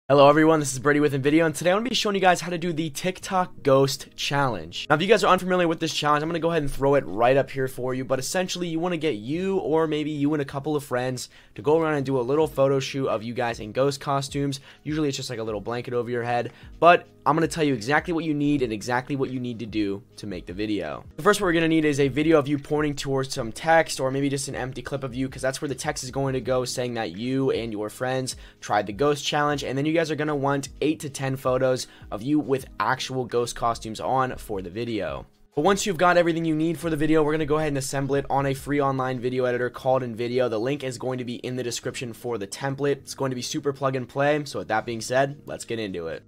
Hello everyone, this is Brady with InVideo, and today I'm going to be showing you guys how to do the TikTok Ghost Challenge. Now, if you guys are unfamiliar with this challenge, I'm going to go ahead and throw it right up here for you, but essentially you want to get you or maybe you and a couple of friends to go around and do a little photo shoot of you guys in ghost costumes. Usually it's just like a little blanket over your head, but I'm going to tell you exactly what you need and exactly what you need to do to make the video. The first what we're going to need is a video of you pointing towards some text or maybe just an empty clip of you, because that's where the text is going to go saying that you and your friends tried the ghost challenge, and then you guys are going to want 8 to 10 photos of you with actual ghost costumes on for the video. But once you've got everything you need for the video, we're going to go ahead and assemble it on a free online video editor called InVideo. The link is going to be in the description for the template. It's going to be super plug and play. So with that being said, let's get into it.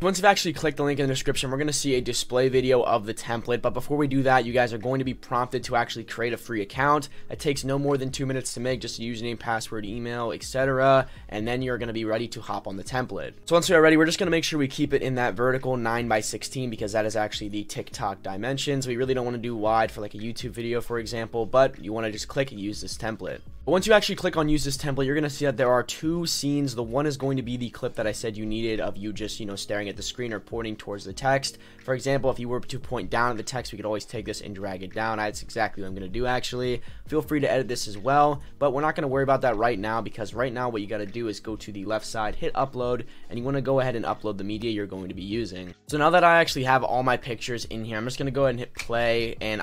Once you've actually clicked the link in the description, we're going to see a display video of the template. But before we do that, you guys are going to be prompted to actually create a free account. It takes no more than 2 minutes to make, just a username, password, email, etc. And then you're going to be ready to hop on the template. So once we are ready, we're just going to make sure we keep it in that vertical 9:16 because that is actually the TikTok dimensions. We really don't want to do wide for like a YouTube video, for example, but you want to just click and use this template. But once you actually click on use this template, you're going to see that there are two scenes. The one is going to be the clip that I said you needed of you just, staring at the screen or pointing towards the text. For example, if you were to point down at the text, we could always take this and drag it down. That's exactly what I'm going to do actually. Feel free to edit this as well, but we're not going to worry about that right now, because right now what you got to do is go to the left side, hit upload, and you want to go ahead and upload the media you're going to be using. So now that I actually have all my pictures in here, I'm just going to go ahead and hit play. And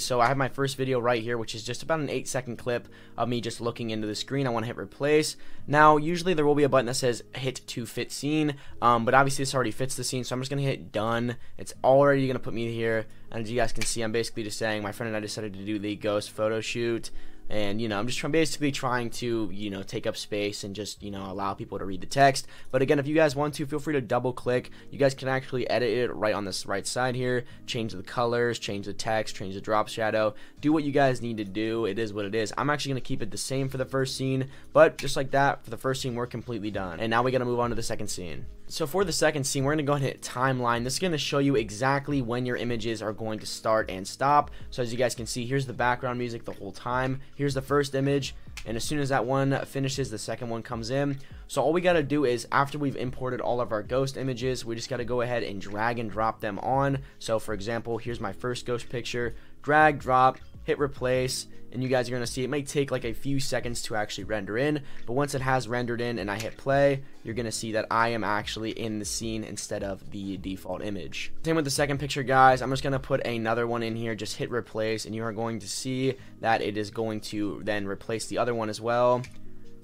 so I have my first video right here, which is just about an 8-second clip of me just looking into the screen. I want to hit replace. Now usually there will be a button that says hit to fit scene, but obviously this already fits the scene, so I'm just gonna hit done. It's already gonna put me here, and as you guys can see, I'm basically just saying my friend and I decided to do the ghost photo shoot. And I'm just basically trying to take up space and just allow people to read the text. But again, if you guys want to, feel free to double click. You guys can actually edit it right on this right side here, change the colors, change the text, change the drop shadow, do what you guys need to do. It is what it is. I'm actually going to keep it the same for the first scene, but just like that, for the first scene we're completely done. And now we got to move on to the second scene. So for the second scene, we're going to go ahead and hit timeline. This is going to show you exactly when your images are going to start and stop. So as you guys can see, here's the background music the whole time. Here's the first image, and as soon as that one finishes, the second one comes in. So all we got to do is, after we've imported all of our ghost images, we just got to go ahead and drag and drop them on. So for example, here's my first ghost picture, drag, drop, hit replace, and you guys are going to see it may take like a few seconds to actually render in, but once it has rendered in and I hit play, you're going to see that I am actually in the scene instead of the default image. Same with the second picture, guys. I'm just going to put another one in here, just hit replace, and you are going to see that it is going to then replace the other one as well.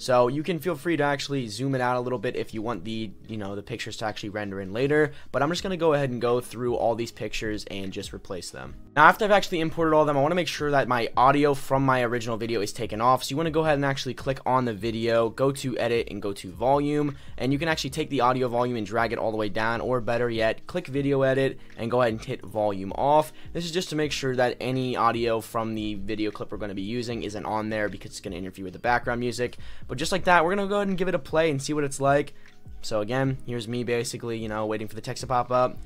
So you can feel free to actually zoom it out a little bit if you want the the pictures to actually render in later, but I'm just going to go ahead and go through all these pictures and just replace them. Now after I've actually imported all of them, I want to make sure that my audio from my original video is taken off. So you want to go ahead and actually click on the video, go to edit, and go to volume, and you can actually take the audio volume and drag it all the way down, or better yet, click video edit and go ahead and hit volume off. This is just to make sure that any audio from the video clip we're going to be using isn't on there, because it's going to interfere with the background music. But just like that, we're going to go ahead and give it a play and see what it's like. So again, here's me basically, waiting for the text to pop up.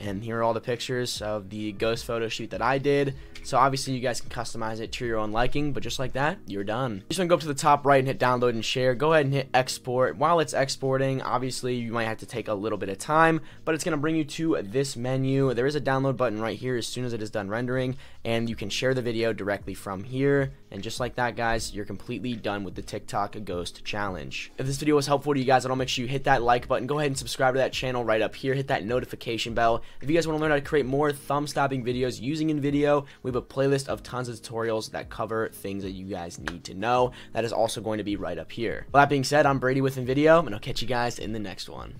And here are all the pictures of the ghost photo shoot that I did. So obviously you guys can customize it to your own liking, but just like that, you're done. Just want to go up to the top right and hit download and share. Go ahead and hit export. While it's exporting, obviously you might have to take a little bit of time, but it's going to bring you to this menu. There is a download button right here as soon as it is done rendering, and you can share the video directly from here. And just like that, guys, you're completely done with the TikTok Ghost Challenge. If this video was helpful to you guys, I'll make sure you hit that like button. Go ahead and subscribe to that channel right up here. Hit that notification bell. If you guys want to learn how to create more thumb-stopping videos using InVideo, we have a playlist of tons of tutorials that cover things that you guys need to know. That is also going to be right up here. With that being said, I'm Brady with InVideo, and I'll catch you guys in the next one.